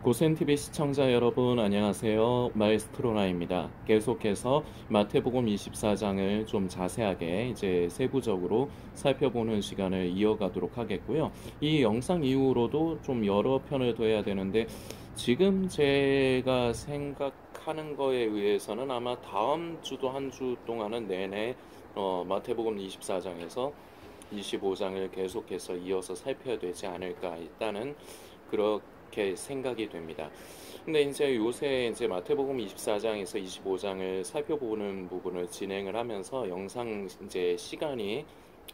고센TV 시청자 여러분 안녕하세요. 마에스트로나입니다. 계속해서 마태복음 24장을 좀 자세하게 이제 세부적으로 살펴보는 시간을 이어가도록 하겠고요. 이 영상 이후로도 좀 여러 편을 더 해야 되는데 지금 제가 생각하는 거에 의해서는 아마 다음 주도 한 주 동안은 내내 마태복음 24장에서 25장을 계속해서 이어서 살펴야 되지 않을까 일단은 그렇게 생각이 됩니다. 근데 이제 요새 이제 마태복음 24장에서 25장을 살펴보는 부분을 진행을 하면서 영상 이제 시간이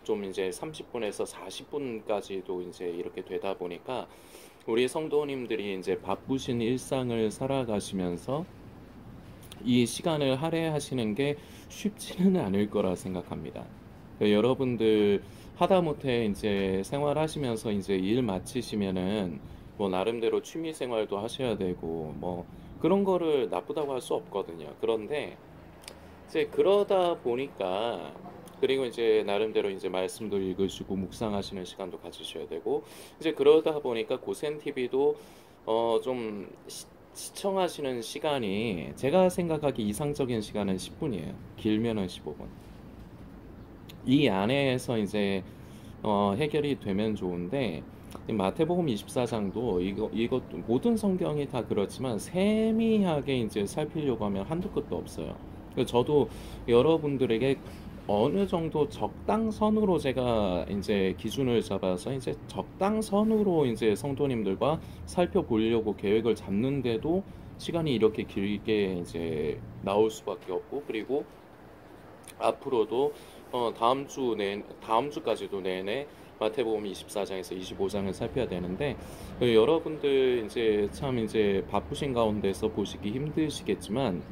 좀 이제 30분에서 40분까지도 이제 이렇게 되다 보니까 우리 성도님들이 이제 바쁘신 일상을 살아가시면서 이 시간을 할애하시는 게 쉽지는 않을 거라 생각합니다. 여러분들 하다못해 이제 생활하시면서 이제 일 마치시면은 뭐 나름대로 취미 생활도 하셔야 되고 뭐 그런 거를 나쁘다고 할 수 없거든요. 그런데 이제 그러다 보니까 그리고 이제 나름대로 이제 말씀도 읽으시고 묵상하시는 시간도 가지셔야 되고 이제 그러다 보니까 고센 TV도 좀 시청하시는 시간이 제가 생각하기 이상적인 시간은 10분이에요. 길면은 15분. 이 안에서 이제 해결이 되면 좋은데 이 마태복음 24장도 이것 모든 성경이 다 그렇지만 세미하게 이제 살피려고 하면 한도 끝도 없어요. 그래서 저도 여러분들에게 어느 정도 적당선으로 제가 이제 기준을 잡아서 이제 적당선으로 이제 성도님들과 살펴보려고 계획을 잡는데도 시간이 이렇게 길게 이제 나올 수밖에 없고 그리고 앞으로도 다음 주까지도 내내 마태복음 24장에서 25장을 살펴야 되는데 여러분들 이제 참 이제 바쁘신 가운데서 보시기 힘드시겠지만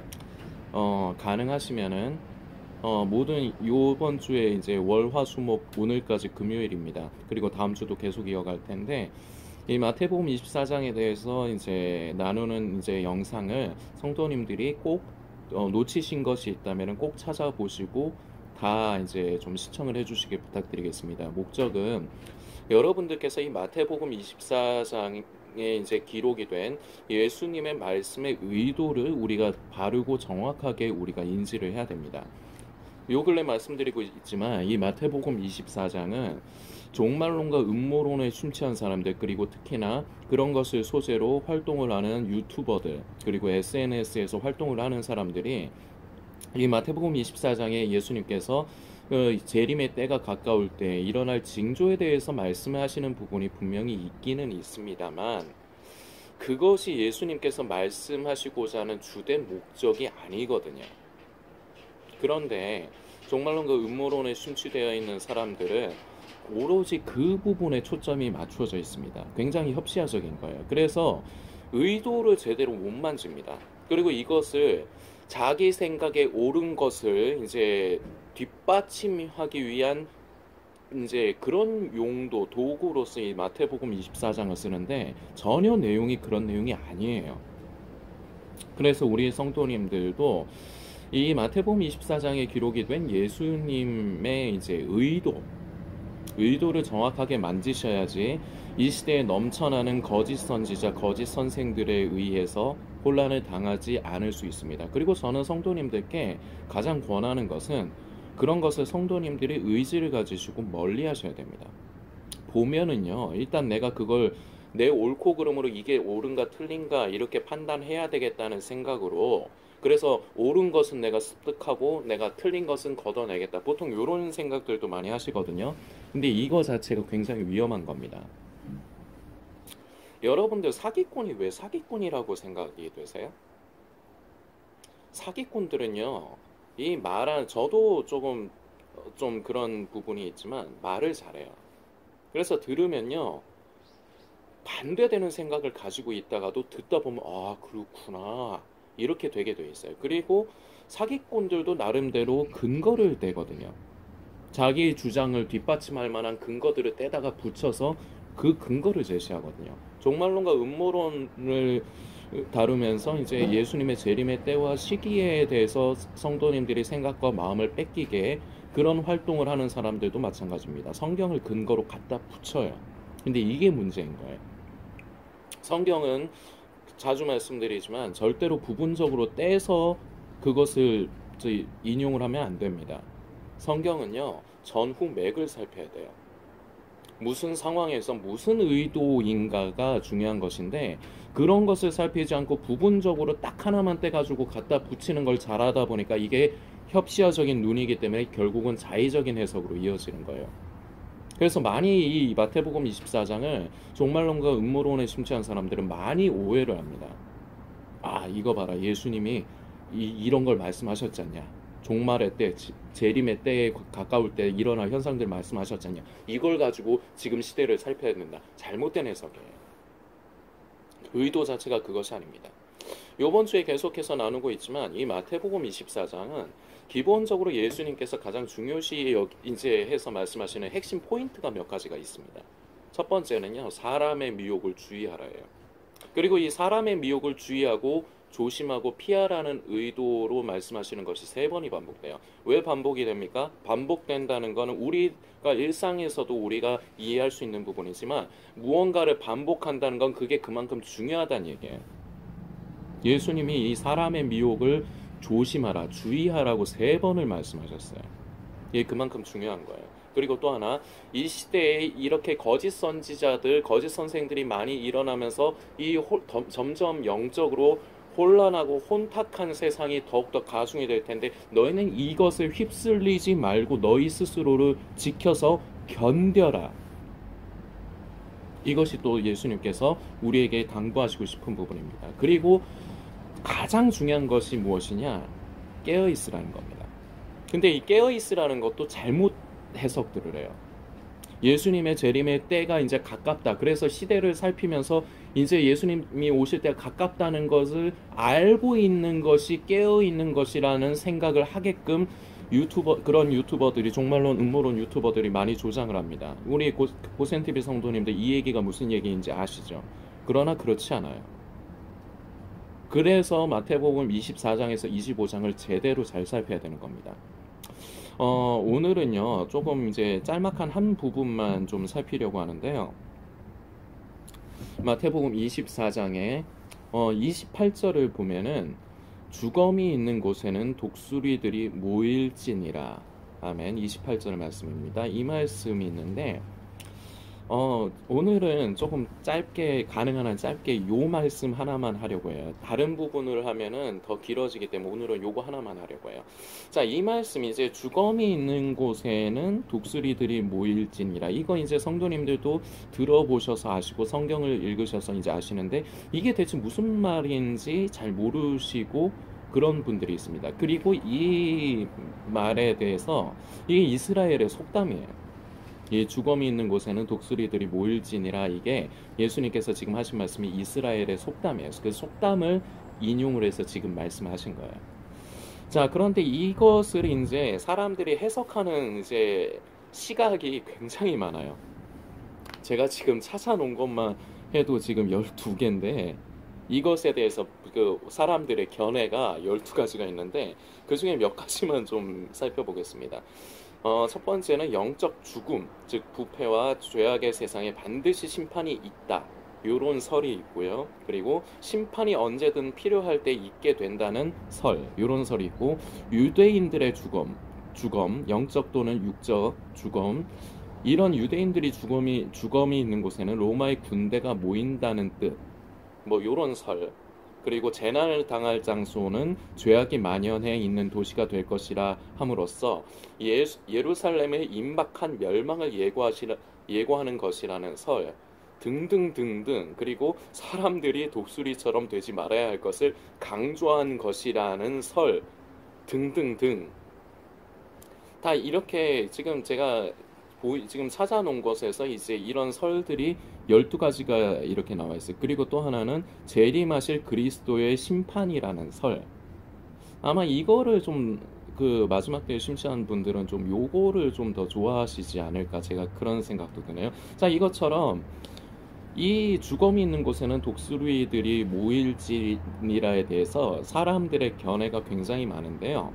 가능하시면은 모든 요번 주에 이제 월, 화, 수, 목 오늘까지 금요일입니다. 그리고 다음 주도 계속 이어갈 텐데 이 마태복음 24장에 대해서 이제 나누는 이제 영상을 성도님들이 꼭 놓치신 것이 있다면 꼭 찾아보시고 다 이제 좀 시청을 해주시길 부탁드리겠습니다. 목적은 여러분들께서 이 마태복음 24장에 이제 기록이 된 예수님의 말씀의 의도를 우리가 바르고 정확하게 우리가 인지를 해야 됩니다. 요 근래 말씀드리고 있지만 이 마태복음 24장은 종말론과 음모론에 심취한 사람들 그리고 특히나 그런 것을 소재로 활동을 하는 유튜버들 그리고 SNS에서 활동을 하는 사람들이 이 마태복음 24장에 예수님께서 재림의 때가 가까울 때 일어날 징조에 대해서 말씀하시는 부분이 분명히 있기는 있습니다만 그것이 예수님께서 말씀하시고자 하는 주된 목적이 아니거든요. 그런데 종말론과 음모론에 심취되어 있는 사람들은 오로지 그 부분에 초점이 맞춰져 있습니다. 굉장히 협시아적인 거예요. 그래서 의도를 제대로 못 만집니다. 그리고 이것을 자기 생각에 옳은 것을 이제 뒷받침하기 위한 이제 그런 용도, 도구로서 이 마태복음 24장을 쓰는데 전혀 내용이 그런 내용이 아니에요. 그래서 우리 성도님들도 이 마태복음 24장에 기록이 된 예수님의 이제 의도를 정확하게 만지셔야지 이 시대에 넘쳐나는 거짓 선지자, 거짓 선생들에 의해서 혼란을 당하지 않을 수 있습니다. 그리고 저는 성도님들께 가장 권하는 것은 그런 것을 성도님들이 의지를 가지시고 멀리 하셔야 됩니다. 보면은요, 일단 내가 그걸 내 옳고 그름으로 이게 옳은가 틀린가 이렇게 판단해야 되겠다는 생각으로 그래서 옳은 것은 내가 습득하고 내가 틀린 것은 걷어내겠다. 보통 이런 생각들도 많이 하시거든요. 근데 이거 자체가 굉장히 위험한 겁니다. 여러분들 사기꾼이 왜 사기꾼이라고 생각이 되세요? 사기꾼들은요, 저도 조금 좀 그런 부분이 있지만 말을 잘해요. 그래서 들으면요, 반대되는 생각을 가지고 있다가도 듣다 보면 아 그렇구나 이렇게 되게 돼 있어요. 그리고 사기꾼들도 나름대로 근거를 대거든요. 자기 주장을 뒷받침할 만한 근거들을 떼다가 붙여서 그 근거를 제시하거든요. 종말론과 음모론을 다루면서 이제 예수님의 재림의 때와 시기에 대해서 성도님들이 생각과 마음을 뺏기게 그런 활동을 하는 사람들도 마찬가지입니다. 성경을 근거로 갖다 붙여요. 근데 이게 문제인 거예요. 성경은 자주 말씀드리지만 절대로 부분적으로 떼서 그것을 인용을 하면 안 됩니다. 성경은요, 전후 맥을 살펴야 돼요. 무슨 상황에서 무슨 의도인가가 중요한 것인데, 그런 것을 살피지 않고 부분적으로 딱 하나만 떼가지고 갖다 붙이는 걸 잘하다 보니까 이게 협시아적인 눈이기 때문에 결국은 자의적인 해석으로 이어지는 거예요. 그래서 많이 이 마태복음 24장을 종말론과 음모론에 심취한 사람들은 많이 오해를 합니다. 아, 이거 봐라, 예수님이 이런 걸 말씀하셨지 않냐, 종말의 때, 재림의 때에 가까울 때 일어날 현상들 말씀하셨지 않냐, 이걸 가지고 지금 시대를 살펴야 된다. 잘못된 해석이에요. 의도 자체가 그것이 아닙니다. 이번 주에 계속해서 나누고 있지만 이 마태복음 24장은 기본적으로 예수님께서 가장 중요시 이제 해서 말씀하시는 핵심 포인트가 몇 가지가 있습니다. 첫 번째는요, 사람의 미혹을 주의하라예요. 그리고 이 사람의 미혹을 주의하고 조심하고 피하라는 의도로 말씀하시는 것이 3번이 반복돼요. 왜 반복이 됩니까? 반복된다는 것은 우리가 일상에서도 우리가 이해할 수 있는 부분이지만 무언가를 반복한다는 건 그게 그만큼 중요하다는 얘기예요. 예수님이 이 사람의 미혹을 조심하라, 주의하라고 3번을 말씀하셨어요. 이게 그만큼 중요한 거예요. 그리고 또 하나, 이 시대에 이렇게 거짓 선지자들, 거짓 선생들이 많이 일어나면서 점점 영적으로 혼란하고 혼탁한 세상이 더욱더 가중이 될 텐데, 너희는 이것을 휩쓸리지 말고 너희 스스로를 지켜서 견뎌라. 이것이 또 예수님께서 우리에게 당부하시고 싶은 부분입니다. 그리고 가장 중요한 것이 무엇이냐? 깨어있으라는 겁니다. 근데 이 깨어있으라는 것도 잘못 해석들을 해요. 예수님의 재림의 때가 이제 가깝다, 그래서 시대를 살피면서 이제 예수님이 오실 때가 가깝다는 것을 알고 있는 것이 깨어있는 것이라는 생각을 하게끔 그런 유튜버들이, 종말론 음모론 유튜버들이 많이 조장을 합니다. 우리 고센TV 성도님들 이 얘기가 무슨 얘기인지 아시죠? 그러나 그렇지 않아요. 그래서 마태복음 24장에서 25장을 제대로 잘 살펴야 되는 겁니다. 오늘은요, 조금 이제 짤막한 한 부분만 좀 살피려고 하는데요. 마태복음 24장에 28절을 보면은 주검이 있는 곳에는 독수리들이 모일지니라. 아멘. 28절 말씀입니다. 이 말씀이 있는데 오늘은 조금 짧게, 가능한 한 짧게 요 말씀 하나만 하려고 해요. 다른 부분을 하면은 더 길어지기 때문에 오늘은 요거 하나만 하려고 해요. 자, 이 말씀, 이제 주검이 있는 곳에는 독수리들이 모일지니라. 이거 이제 성도님들도 들어보셔서 아시고 성경을 읽으셔서 이제 아시는데, 이게 대체 무슨 말인지 잘 모르시고 그런 분들이 있습니다. 그리고 이 말에 대해서 이게 이스라엘의 속담이에요. 이 주검이 있는 곳에는 독수리들이 모일지니라, 이게 예수님께서 지금 하신 말씀이 이스라엘의 속담이에요. 그 속담을 인용을 해서 지금 말씀하신 거예요. 자, 그런데 이것을 이제 사람들이 해석하는 이제 시각이 굉장히 많아요. 제가 지금 찾아놓은 것만 해도 지금 12개인데 이것에 대해서 그 사람들의 견해가 12가지가 있는데 그 중에 몇 가지만 좀 살펴보겠습니다. 첫 번째는 영적 죽음, 즉 부패와 죄악의 세상에 반드시 심판이 있다, 요런 설이 있고요. 그리고 심판이 언제든 필요할 때 있게 된다는 설, 요런 설이 있고, 유대인들의 죽음, 영적 또는 육적 죽음, 이런 유대인들이 죽음이 있는 곳에는 로마의 군대가 모인다는 뜻, 뭐 요런 설, 그리고 재난을 당할 장소는 죄악이 만연해 있는 도시가 될 것이라 함으로써 예루살렘의 임박한 멸망을 예고하는 것이라는 설 등등등등, 그리고 사람들이 독수리처럼 되지 말아야 할 것을 강조한 것이라는 설 등등등, 다 이렇게 지금 제가 지금 찾아놓은 것에서 이제 이런 설들이 12가지가 이렇게 나와 있어요. 그리고 또 하나는 재림하실 그리스도의 심판이라는 설. 아마 이거를 좀 그 마지막 때에 심취한 분들은 좀 요거를 좀 더 좋아하시지 않을까, 제가 그런 생각도 드네요. 자, 이것처럼 이 주검이 있는 곳에는 독수리들이 모일지니라에 대해서 사람들의 견해가 굉장히 많은데요.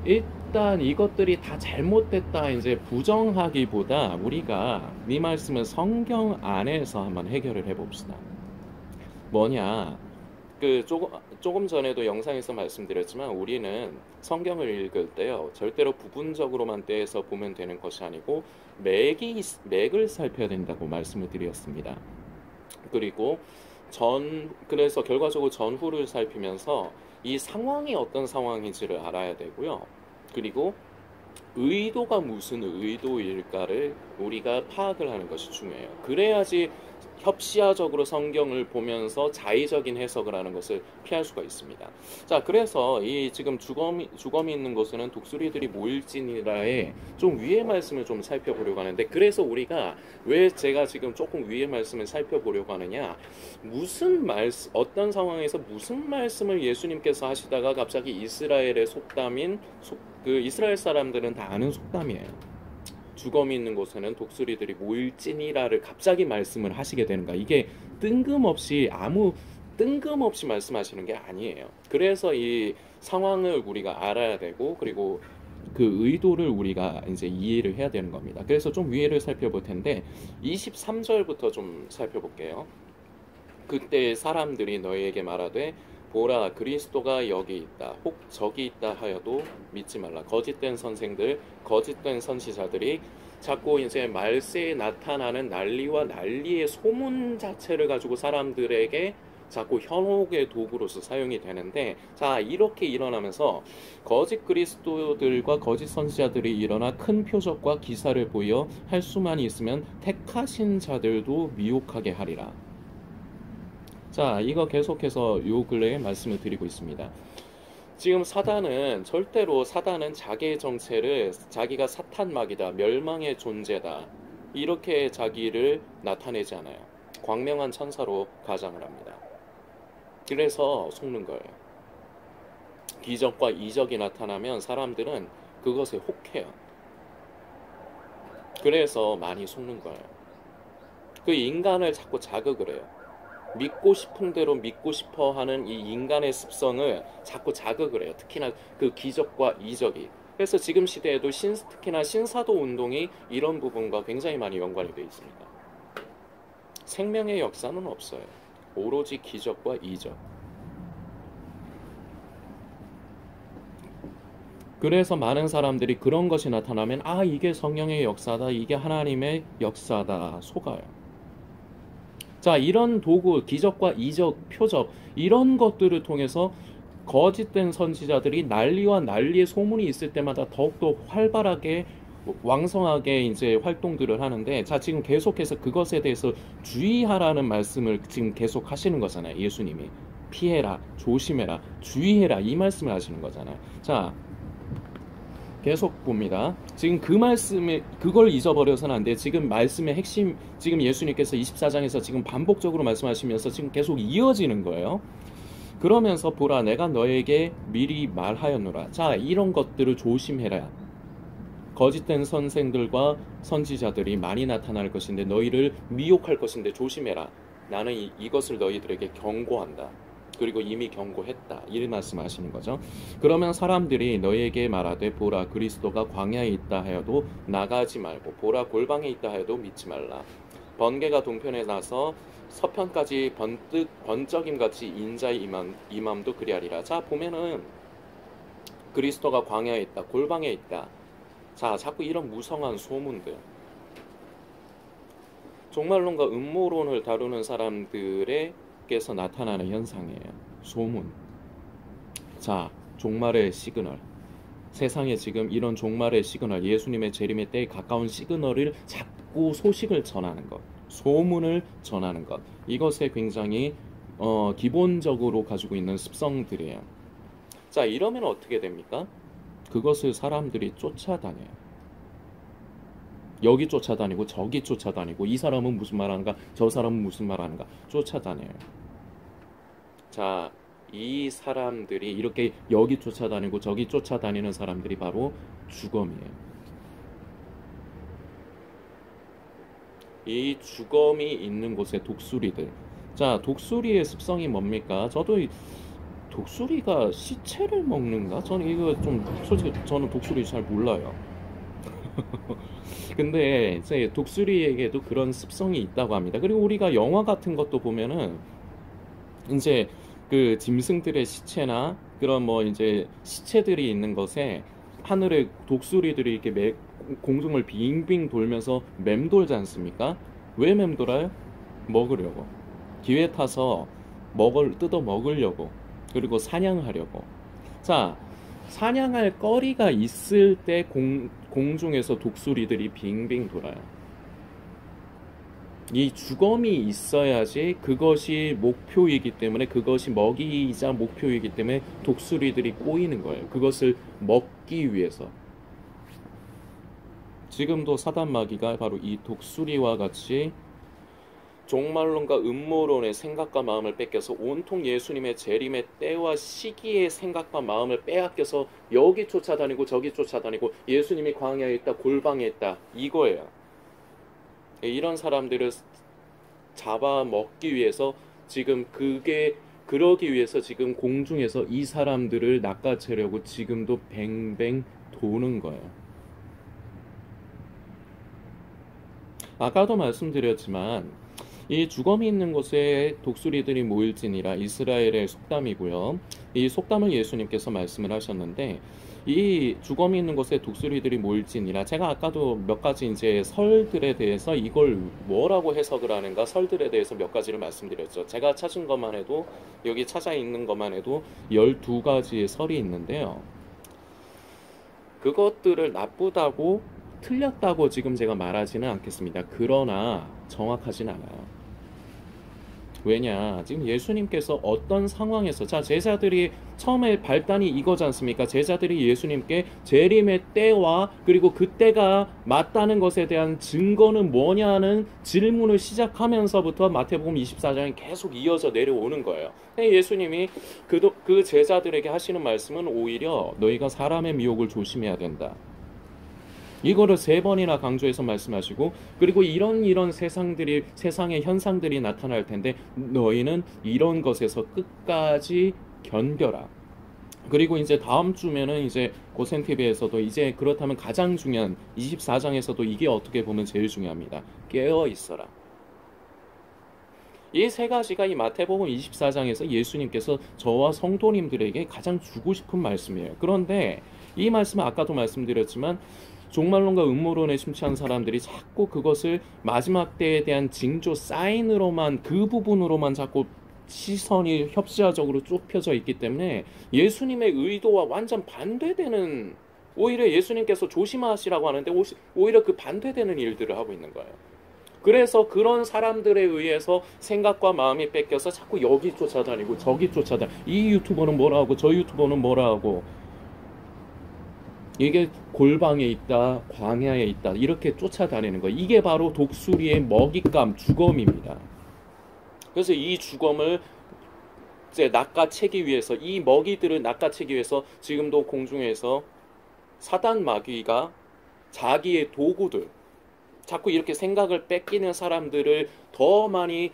일단 이것들이 다 잘못됐다 이제 부정하기보다 우리가 이 말씀은 성경 안에서 한번 해결을 해봅시다. 뭐냐? 조금 전에도 영상에서 말씀드렸지만 우리는 성경을 읽을 때요, 절대로 부분적으로만 떼서 보면 되는 것이 아니고 맥을 살펴야 된다고 말씀을 드렸습니다. 그리고 그래서 결과적으로 전후를 살피면서 이 상황이 어떤 상황인지를 알아야 되고요. 그리고 의도가 무슨 의도일까를 우리가 파악을 하는 것이 중요해요. 그래야지 협시야적으로 성경을 보면서 자의적인 해석을 하는 것을 피할 수가 있습니다. 자, 그래서 이 지금 주검이 있는 곳에는 독수리들이 모일지니라의 좀 위의 말씀을 좀 살펴보려고 하는데, 그래서 우리가 왜 제가 지금 조금 위의 말씀을 살펴보려고 하느냐, 어떤 상황에서 무슨 말씀을 예수님께서 하시다가 갑자기 이스라엘의 속담인 그 이스라엘 사람들은 다 아는 속담이에요. 주검이 있는 곳에는 독수리들이 모일지니라를 갑자기 말씀을 하시게 되는가. 이게 뜬금없이 말씀하시는 게 아니에요. 그래서 이 상황을 우리가 알아야 되고, 그리고 그 의도를 우리가 이제 이해를 해야 되는 겁니다. 그래서 좀 위에를 살펴볼 텐데 23절부터 좀 살펴볼게요. 그때 사람들이 너희에게 말하되 보라, 그리스도가 여기 있다, 혹 저기 있다 하여도 믿지 말라. 거짓된 선생들, 거짓된 선지자들이 자꾸 이제 말세에 나타나는 난리와 난리의 소문 자체를 가지고 사람들에게 자꾸 현혹의 도구로서 사용이 되는데, 자, 이렇게 일어나면서 거짓 그리스도들과 거짓 선지자들이 일어나 큰 표적과 기사를 보여 할 수만 있으면 택하신 자들도 미혹하게 하리라. 자, 이거 계속해서 요 근래에 말씀을 드리고 있습니다. 지금 절대로 사단은 자기의 정체를 자기가 사탄막이다, 멸망의 존재다, 이렇게 자기를 나타내지 않아요. 광명한 천사로 가장을 합니다. 그래서 속는 거예요. 기적과 이적이 나타나면 사람들은 그것에 혹해요. 그래서 많이 속는 거예요. 그 인간을 자꾸 자극을 해요. 믿고 싶은 대로 믿고 싶어 하는 이 인간의 습성을 자꾸 자극을 해요. 특히나 그 기적과 이적이. 그래서 지금 시대에도 특히나 신사도 운동이 이런 부분과 굉장히 많이 연관이 되어 있습니다. 생명의 역사는 없어요. 오로지 기적과 이적. 그래서 많은 사람들이 그런 것이 나타나면 이게 성령의 역사다, 이게 하나님의 역사다 속아요. 자, 이런 도구, 기적과 이적, 표적, 이런 것들을 통해서 거짓된 선지자들이 난리와 난리의 소문이 있을 때마다 더욱더 활발하게 왕성하게 이제 활동들을 하는데, 자, 지금 계속해서 그것에 대해서 주의하라는 말씀을 지금 계속 하시는 거잖아요. 예수님이 피해라, 조심해라, 주의해라, 이 말씀을 하시는 거잖아요. 자, 계속 봅니다. 지금 그걸 잊어버려서는 안 돼. 지금 말씀의 핵심, 지금 예수님께서 24장에서 지금 반복적으로 말씀하시면서 지금 계속 이어지는 거예요. 그러면서 보라, 내가 너에게 미리 말하였노라. 자, 이런 것들을 조심해라. 거짓된 선생들과 선지자들이 많이 나타날 것인데 너희를 미혹할 것인데 조심해라. 나는 이것을 너희들에게 경고한다. 그리고 이미 경고했다, 이 말씀하시는 거죠. 그러면 사람들이 너희에게 말하되 보라, 그리스도가 광야에 있다 하여도 나가지 말고, 보라, 골방에 있다 하여도 믿지 말라. 번개가 동편에 나서 서편까지 번쩍임같이 인자의 임함도 그리하리라. 자, 보면은 그리스도가 광야에 있다, 골방에 있다. 자, 자꾸 이런 무성한 소문들, 종말론과 음모론을 다루는 사람들에게서 나타나는 현상이에요. 소문. 자, 종말의 시그널. 세상에 지금 이런 종말의 시그널, 예수님의 재림의 때에 가까운 시그널을 자꾸 소식을 전하는 것, 소문을 전하는 것, 이것에 굉장히 기본적으로 가지고 있는 습성들이에요. 자, 이러면 어떻게 됩니까? 그것을 사람들이 쫓아다녀요. 여기 쫓아다니고 저기 쫓아다니고, 이 사람은 무슨 말하는가, 저 사람은 무슨 말하는가 쫓아다녀요. 자, 이 사람들이 이렇게 여기 쫓아다니고 저기 쫓아다니는 사람들이 바로 주검이에요. 이 주검이 있는 곳에 독수리들. 자, 독수리의 습성이 뭡니까? 저도 독수리가 시체를 먹는가? 저는 이거 좀 솔직히 저는 독수리 잘 몰라요. 근데 이제 독수리에게도 그런 습성이 있다고 합니다. 그리고 우리가 영화 같은 것도 보면은 이제 그 짐승들의 시체나 그런 뭐 이제 시체들이 있는 것에 하늘에 독수리들이 이렇게 공중을 빙빙 돌면서 맴돌지 않습니까? 왜 맴돌아요? 먹으려고. 기회 타서 뜯어 먹으려고. 그리고 사냥하려고. 자, 사냥할 거리가 있을 때 공중에서 독수리들이 빙빙 돌아요. 이 주검이 있어야지 그것이 목표이기 때문에, 그것이 먹이이자 목표이기 때문에 독수리들이 꼬이는 거예요. 그것을 먹기 위해서. 지금도 사단 마귀가 바로 이 독수리와 같이 종말론과 음모론의 생각과 마음을 뺏겨서 온통 예수님의 재림의 때와 시기의 생각과 마음을 빼앗겨서 여기 쫓아다니고 저기 쫓아다니고 예수님이 광야에 있다, 골방에 있다, 이거예요. 이런 사람들을 잡아먹기 위해서 지금 그러기 위해서 지금 공중에서 이 사람들을 낚아채려고 지금도 뱅뱅 도는 거예요. 아까도 말씀드렸지만 이 주검이 있는 곳에 독수리들이 모일지니라 이스라엘의 속담이고요. 이 속담을 예수님께서 말씀을 하셨는데, 이 주검이 있는 곳에 독수리들이 모일지니라, 제가 아까도 몇 가지 이제 설들에 대해서 이걸 뭐라고 해석을 하는가 설들에 대해서 몇 가지를 말씀드렸죠. 제가 찾은 것만 해도, 여기 찾아 있는 것만 해도 12가지의 설이 있는데요. 그것들을 나쁘다고 틀렸다고 지금 제가 말하지는 않겠습니다. 그러나 정확하진 않아요. 왜냐, 지금 예수님께서 어떤 상황에서, 자, 제자들이 처음에 발단이 이거지 않습니까? 제자들이 예수님께 재림의 때와 그리고 그때가 맞다는 것에 대한 증거는 뭐냐는 질문을 시작하면서부터 마태복음 24장이 계속 이어져 내려오는 거예요. 예수님이 그 제자들에게 하시는 말씀은 오히려 너희가 사람의 미혹을 조심해야 된다, 이거를 3번이나 강조해서 말씀하시고, 그리고 이런 세상의 현상들이 나타날 텐데 너희는 이런 것에서 끝까지 견뎌라. 그리고 이제 다음 주면은 이제 고센TV에서도 이제 그렇다면 가장 중요한 24장에서도 이게 어떻게 보면 제일 중요합니다. 깨어 있어라. 이 3가지가 이 마태복음 24장에서 예수님께서 저와 성도님들에게 가장 주고 싶은 말씀이에요. 그런데 이 말씀은 아까도 말씀드렸지만 종말론과 음모론에 심취한 사람들이 자꾸 그것을 마지막 때에 대한 징조 사인으로만, 그 부분으로만 자꾸 시선이 협시아적으로 좁혀져 있기 때문에 예수님의 의도와 완전 반대되는, 오히려 예수님께서 조심하시라고 하는데 오히려 그 반대되는 일들을 하고 있는 거예요. 그래서 그런 사람들에 의해서 생각과 마음이 뺏겨서 자꾸 여기 쫓아다니고 저기 쫓아다니고, 이 유튜버는 뭐라 하고 저 유튜버는 뭐라 하고, 이게 골방에 있다, 광야에 있다, 이렇게 쫓아다니는 거예요. 이게 바로 독수리의 먹잇감, 주검입니다. 그래서 이 주검을 이제 낚아채기 위해서, 이 먹이들을 낚아채기 위해서 지금도 공중에서 사단 마귀가 자기의 도구들, 자꾸 이렇게 생각을 뺏기는 사람들을 더 많이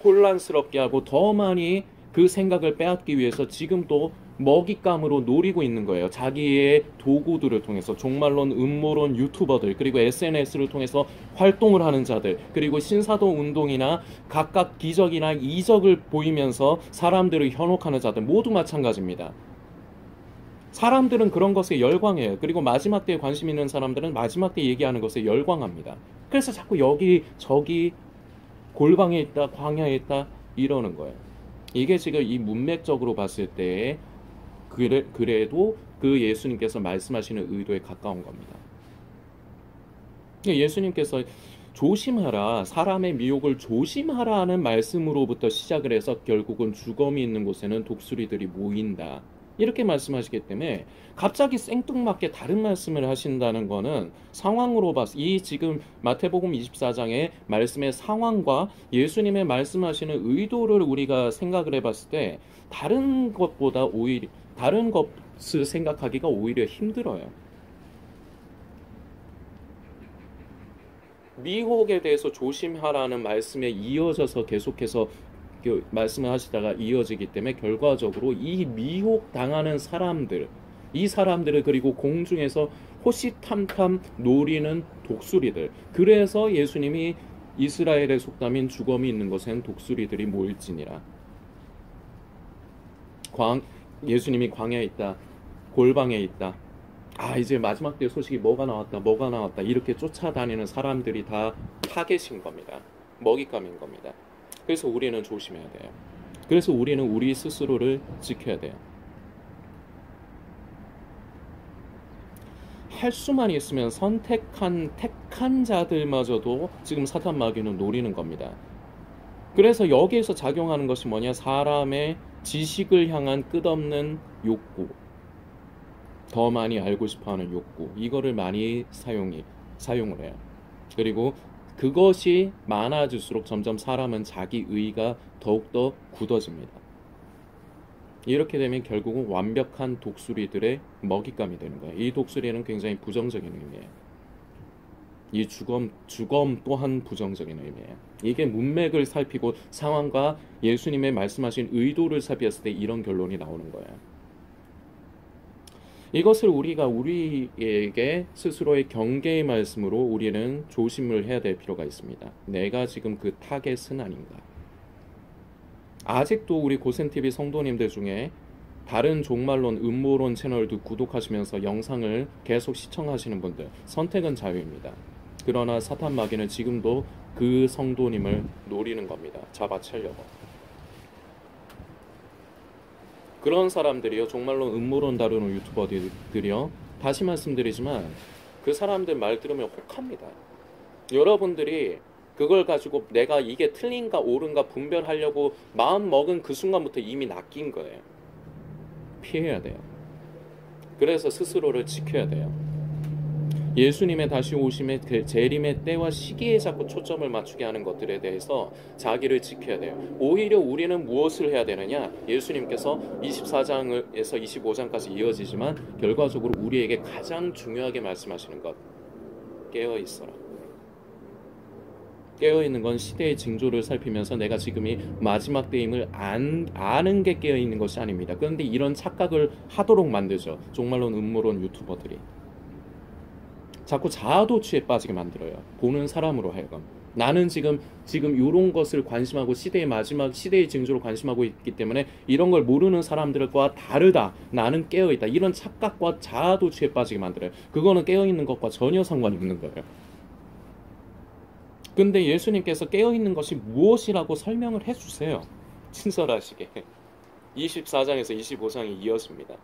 혼란스럽게 하고 더 많이 그 생각을 빼앗기 위해서 지금도 먹잇감으로 노리고 있는 거예요. 자기의 도구들을 통해서 종말론, 음모론 유튜버들, 그리고 SNS를 통해서 활동을 하는 자들, 그리고 신사도 운동이나 각각 기적이나 이적을 보이면서 사람들을 현혹하는 자들, 모두 마찬가지입니다. 사람들은 그런 것에 열광해요. 그리고 마지막 때에 관심 있는 사람들은 마지막 때 얘기하는 것에 열광합니다. 그래서 자꾸 여기 저기 골방에 있다, 광야에 있다, 이러는 거예요. 이게 지금 이 문맥적으로 봤을 때 그래도 그 예수님께서 말씀하시는 의도에 가까운 겁니다. 예수님께서 조심하라, 사람의 미혹을 조심하라는 말씀으로부터 시작을 해서 결국은 주검이 있는 곳에는 독수리들이 모인다, 이렇게 말씀하시기 때문에 갑자기 생뚱맞게 다른 말씀을 하신다는 거는 상황으로 봤을 때, 이 지금 마태복음 24장의 말씀의 상황과 예수님의 말씀하시는 의도를 우리가 생각을 해봤을 때 다른 것을 생각하기가 오히려 힘들어요. 미혹에 대해서 조심하라는 말씀에 이어져서 계속해서 말씀을 하시다가 이어지기 때문에 결과적으로 이 미혹 당하는 사람들, 이 사람들을 그리고 공중에서 호시탐탐 노리는 독수리들. 그래서 예수님이 이스라엘의 속담인 주검이 있는 곳엔 독수리들이 모일지니라. 예수님이 광야에 있다, 골방에 있다. 이제 마지막 때 소식이 뭐가 나왔다 이렇게 쫓아다니는 사람들이 다 타겟인 겁니다. 먹잇감인 겁니다. 그래서 우리는 조심해야 돼요. 그래서 우리는 우리 스스로를 지켜야 돼요. 할 수만 있으면 택한 자들마저도 지금 사탄 마귀는 노리는 겁니다. 그래서 여기에서 작용하는 것이 뭐냐? 사람의 지식을 향한 끝없는 욕구, 더 많이 알고 싶어하는 욕구, 이거를 많이 사용을 해요. 그리고 그것이 많아질수록 점점 사람은 자기 의가 더욱더 굳어집니다. 이렇게 되면 결국은 완벽한 독수리들의 먹잇감이 되는 거예요. 이 독수리는 굉장히 부정적인 의미예요. 이 주검 또한 부정적인 의미예요. 이게 문맥을 살피고 상황과 예수님의 말씀하신 의도를 살폈을 때 이런 결론이 나오는 거예요. 이것을 우리가 우리에게 스스로의 경계의 말씀으로 우리는 조심을 해야 될 필요가 있습니다. 내가 지금 그 타겟은 아닌가? 아직도 우리 고센TV 성도님들 중에 다른 종말론, 음모론 채널도 구독하시면서 영상을 계속 시청하시는 분들, 선택은 자유입니다. 그러나 사탄 마귀는 지금도 그 성도님을 노리는 겁니다. 잡아채려고. 그런 사람들이요, 종말론, 음모론 다루는 유튜버들이요, 다시 말씀드리지만 그 사람들 말 들으면 혹합니다. 여러분들이 그걸 가지고 내가 이게 틀린가 옳은가 분별하려고 마음 먹은 그 순간부터 이미 낚인 거예요. 피해야 돼요. 그래서 스스로를 지켜야 돼요. 예수님의 다시 오심의 재림의 때와 시기에 자꾸 초점을 맞추게 하는 것들에 대해서 자기를 지켜야 돼요. 오히려 우리는 무엇을 해야 되느냐? 예수님께서 24장에서 25장까지 이어지지만 결과적으로 우리에게 가장 중요하게 말씀하시는 것, 깨어있어라. 깨어있는 건 시대의 징조를 살피면서 내가 지금이 마지막 때임을 아는 게 깨어있는 것이 아닙니다. 그런데 이런 착각을 하도록 만들죠. 종말론, 음모론 유튜버들이. 자꾸 자아도취에 빠지게 만들어요. 보는 사람으로 하여금. 나는 지금 이런 것을 관심하고 시대의 징조로 관심하고 있기 때문에 이런 걸 모르는 사람들과 다르다. 나는 깨어있다. 이런 착각과 자아도취에 빠지게 만들어요. 그거는 깨어있는 것과 전혀 상관이 없는 거예요. 근데 예수님께서 깨어있는 것이 무엇이라고 설명을 해주세요. 친절하시게. 24장에서 25장이 이어집니다.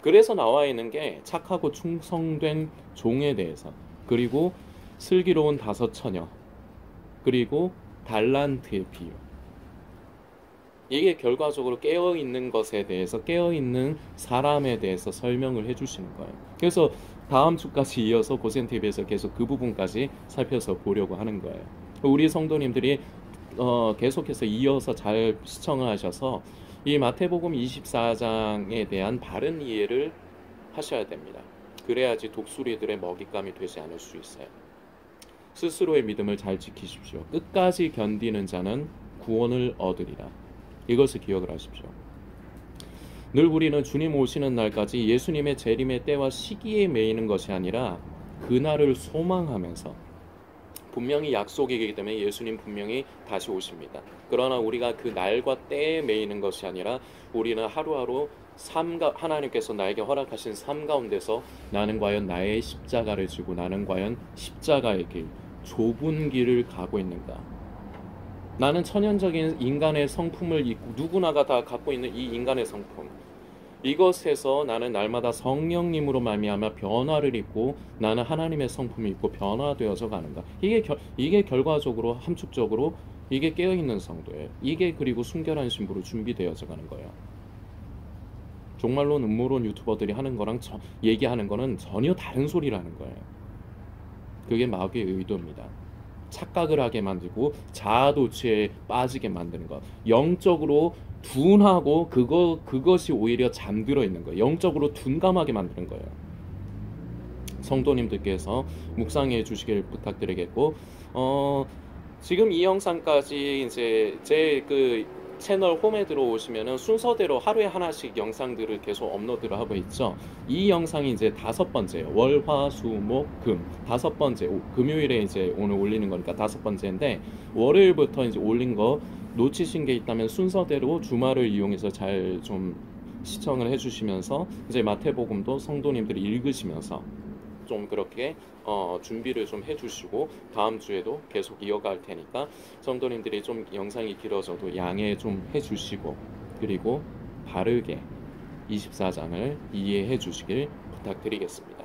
그래서 나와 있는 게 착하고 충성된 종에 대해서, 그리고 슬기로운 5 처녀, 그리고 달란트의 비유. 이게 결과적으로 깨어있는 것에 대해서, 깨어있는 사람에 대해서 설명을 해주시는 거예요. 그래서 다음 주까지 이어서 고센TV에서 계속 그 부분까지 살펴서 보려고 하는 거예요. 우리 성도님들이 계속해서 이어서 잘 시청을 하셔서 이 마태복음 24장에 대한 바른 이해를 하셔야 됩니다. 그래야지 독수리들의 먹잇감이 되지 않을 수 있어요. 스스로의 믿음을 잘 지키십시오. 끝까지 견디는 자는 구원을 얻으리라. 이것을 기억을 하십시오. 늘 우리는 주님 오시는 날까지 예수님의 재림의 때와 시기에 매이는 것이 아니라 그날을 소망하면서, 분명히 약속이기 때문에 예수님 분명히 다시 오십니다. 그러나 우리가 그 날과 때에 매이는 것이 아니라 우리는 하루하루 하나님께서 나에게 허락하신 삶 가운데서 나는 과연 나의 십자가를 지고 나는 과연 십자가의 길, 좁은 길을 가고 있는가? 나는 천연적인 인간의 성품을 입고 누구나가 다 갖고 있는 이 인간의 성품, 이것에서 나는 날마다 성령님으로 말미암아 변화를 입고 나는 하나님의 성품을 입고 변화되어져 가는가? 이게 결과적으로 함축적으로 이게 깨어있는 성도예요. 이게 그리고 순결한 신부로 준비되어져 가는 거예요. 종말론, 음모론 유튜버들이 하는 거랑 얘기하는 거는 전혀 다른 소리라는 거예요. 그게 마귀의 의도입니다. 착각을 하게 만들고 자아도취에 빠지게 만드는 것, 영적으로 둔하고 그것이 오히려 잠들어 있는 거예요. 영적으로 둔감하게 만드는 거예요. 성도님들께서 묵상해 주시길 부탁드리겠고, 지금 이 영상까지 이제 제 그 채널 홈에 들어오시면은 순서대로 하루에 하나씩 영상들을 계속 업로드를 하고 있죠. 이 영상이 이제 다섯 번째예요. 월, 화, 수, 목, 금. 다섯 번째, 금요일에 이제 오늘 올리는 거니까 다섯 번째인데, 월요일부터 이제 올린 거 놓치신 게 있다면 순서대로 주말을 이용해서 잘 좀 시청을 해주시면서 이제 마태복음도 성도님들이 읽으시면서 좀 그렇게 준비를 좀 해주시고 다음 주에도 계속 이어갈 테니까 성도님들이 좀 영상이 길어져도 양해 좀 해주시고 그리고 바르게 24장을 이해해 주시길 부탁드리겠습니다.